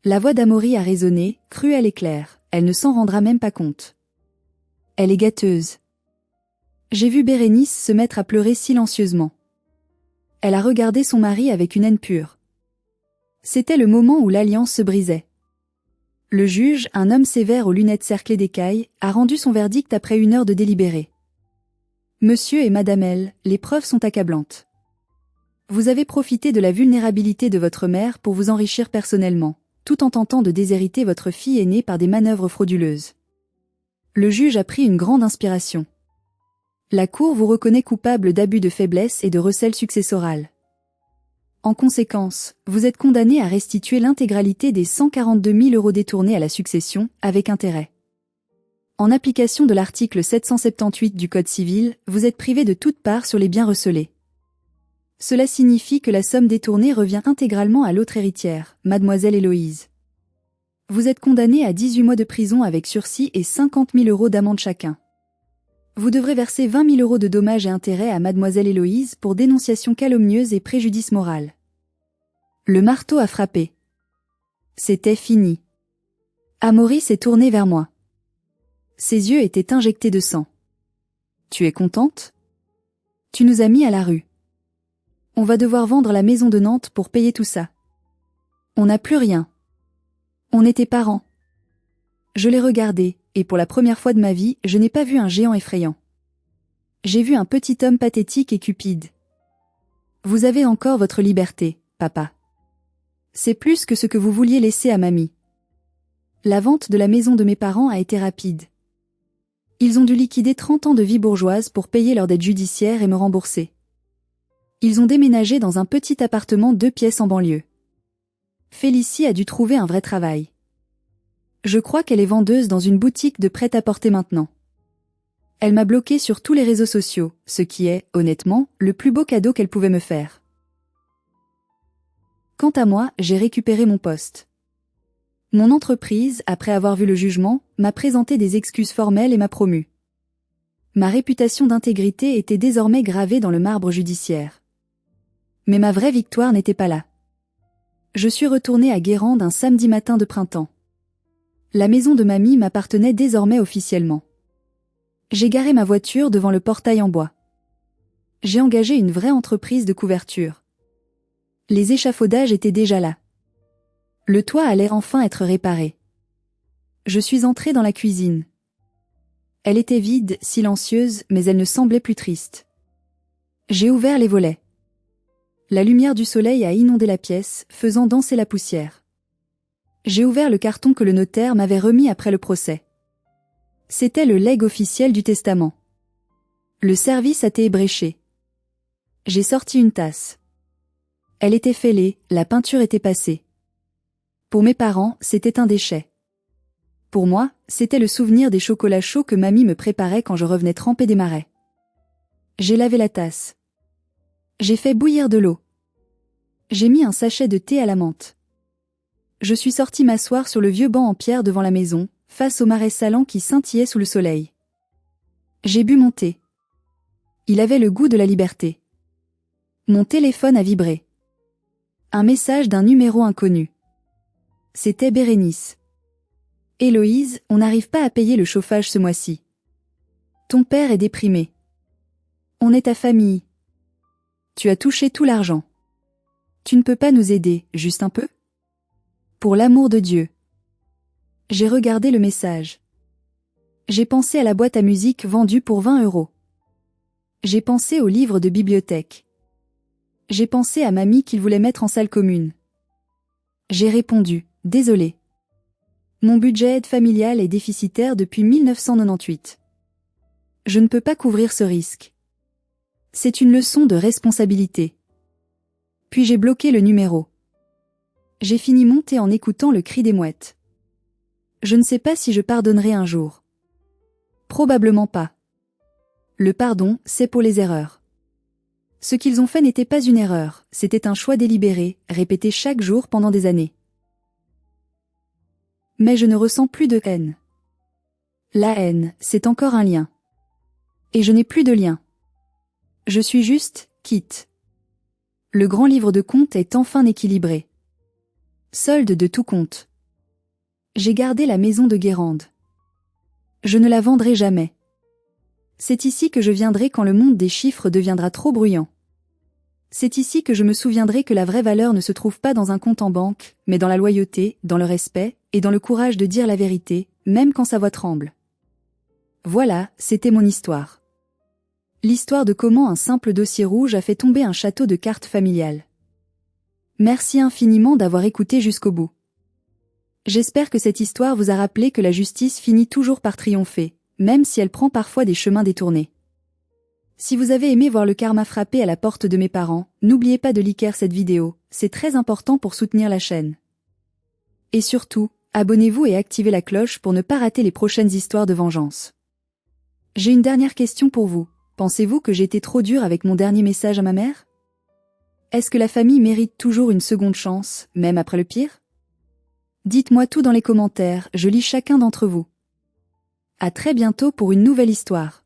La voix d'Amaury a résonné, cruelle et claire, elle ne s'en rendra même pas compte. Elle est gâteuse. J'ai vu Bérénice se mettre à pleurer silencieusement. Elle a regardé son mari avec une haine pure. C'était le moment où l'alliance se brisait. Le juge, un homme sévère aux lunettes cerclées d'écailles, a rendu son verdict après 1 heure de délibéré. Monsieur et Madame L, les preuves sont accablantes. Vous avez profité de la vulnérabilité de votre mère pour vous enrichir personnellement, tout en tentant de déshériter votre fille aînée par des manœuvres frauduleuses. Le juge a pris une grande inspiration. La Cour vous reconnaît coupable d'abus de faiblesse et de recel successoral. En conséquence, vous êtes condamné à restituer l'intégralité des 142 000 € détournés à la succession, avec intérêt. En application de l'article 778 du Code civil, vous êtes privé de toute part sur les biens recelés. Cela signifie que la somme détournée revient intégralement à l'autre héritière, Mademoiselle Héloïse. Vous êtes condamné à 18 mois de prison avec sursis et 50 000 € d'amende chacun. Vous devrez verser 20 000 € de dommages et intérêts à Mademoiselle Héloïse pour dénonciation calomnieuse et préjudice moral. Le marteau a frappé. C'était fini. Amaury s'est tourné vers moi. Ses yeux étaient injectés de sang. Tu es contente? Tu nous as mis à la rue. On va devoir vendre la maison de Nantes pour payer tout ça. On n'a plus rien. On était parents. Je l'ai regardé, et pour la première fois de ma vie, je n'ai pas vu un géant effrayant. J'ai vu un petit homme pathétique et cupide. Vous avez encore votre liberté, papa. C'est plus que ce que vous vouliez laisser à mamie. La vente de la maison de mes parents a été rapide. Ils ont dû liquider 30 ans de vie bourgeoise pour payer leurs dettes judiciaires et me rembourser. Ils ont déménagé dans un petit appartement 2 pièces en banlieue. Félicie a dû trouver un vrai travail. Je crois qu'elle est vendeuse dans une boutique de prêt-à-porter maintenant. Elle m'a bloqué sur tous les réseaux sociaux, ce qui est, honnêtement, le plus beau cadeau qu'elle pouvait me faire. Quant à moi, j'ai récupéré mon poste. Mon entreprise, après avoir vu le jugement, m'a présenté des excuses formelles et m'a promu. Ma réputation d'intégrité était désormais gravée dans le marbre judiciaire. Mais ma vraie victoire n'était pas là. Je suis retournée à Guérande un samedi matin de printemps. La maison de mamie m'appartenait désormais officiellement. J'ai garé ma voiture devant le portail en bois. J'ai engagé une vraie entreprise de couverture. Les échafaudages étaient déjà là. Le toit allait enfin être réparé. Je suis entrée dans la cuisine. Elle était vide, silencieuse, mais elle ne semblait plus triste. J'ai ouvert les volets. La lumière du soleil a inondé la pièce, faisant danser la poussière. J'ai ouvert le carton que le notaire m'avait remis après le procès. C'était le legs officiel du testament. Le service a été ébréché. J'ai sorti une tasse. Elle était fêlée, la peinture était passée. Pour mes parents, c'était un déchet. Pour moi, c'était le souvenir des chocolats chauds que mamie me préparait quand je revenais tremper des marais. J'ai lavé la tasse. J'ai fait bouillir de l'eau. J'ai mis un sachet de thé à la menthe. Je suis sortie m'asseoir sur le vieux banc en pierre devant la maison, face au marais salant qui scintillait sous le soleil. J'ai bu mon thé. Il avait le goût de la liberté. Mon téléphone a vibré. Un message d'un numéro inconnu. C'était Bérénice. Héloïse, on n'arrive pas à payer le chauffage ce mois-ci. Ton père est déprimé. On est ta famille. Tu as touché tout l'argent. Tu ne peux pas nous aider, juste un peu? Pour l'amour de Dieu. J'ai regardé le message. J'ai pensé à la boîte à musique vendue pour 20 €. J'ai pensé au livre de bibliothèque. J'ai pensé à mamie qu'il voulait mettre en salle commune. J'ai répondu, désolé. Mon budget aide familiale est déficitaire depuis 1998. Je ne peux pas couvrir ce risque. C'est une leçon de responsabilité. Puis j'ai bloqué le numéro. J'ai fini mon thé en écoutant le cri des mouettes. Je ne sais pas si je pardonnerai un jour. Probablement pas. Le pardon, c'est pour les erreurs. Ce qu'ils ont fait n'était pas une erreur, c'était un choix délibéré, répété chaque jour pendant des années. Mais je ne ressens plus de haine. La haine, c'est encore un lien. Et je n'ai plus de lien. Je suis juste, quitte. Le grand livre de comptes est enfin équilibré. Solde de tout compte. J'ai gardé la maison de Guérande. Je ne la vendrai jamais. C'est ici que je viendrai quand le monde des chiffres deviendra trop bruyant. C'est ici que je me souviendrai que la vraie valeur ne se trouve pas dans un compte en banque, mais dans la loyauté, dans le respect, et dans le courage de dire la vérité, même quand sa voix tremble. Voilà, c'était mon histoire. L'histoire de comment un simple dossier rouge a fait tomber un château de cartes familial. Merci infiniment d'avoir écouté jusqu'au bout. J'espère que cette histoire vous a rappelé que la justice finit toujours par triompher, même si elle prend parfois des chemins détournés. Si vous avez aimé voir le karma frapper à la porte de mes parents, n'oubliez pas de liker cette vidéo, c'est très important pour soutenir la chaîne. Et surtout, abonnez-vous et activez la cloche pour ne pas rater les prochaines histoires de vengeance. J'ai une dernière question pour vous. Pensez-vous que j'ai été trop dur avec mon dernier message à ma mère? Est-ce que la famille mérite toujours une seconde chance, même après le pire? Dites-moi tout dans les commentaires, je lis chacun d'entre vous. À très bientôt pour une nouvelle histoire.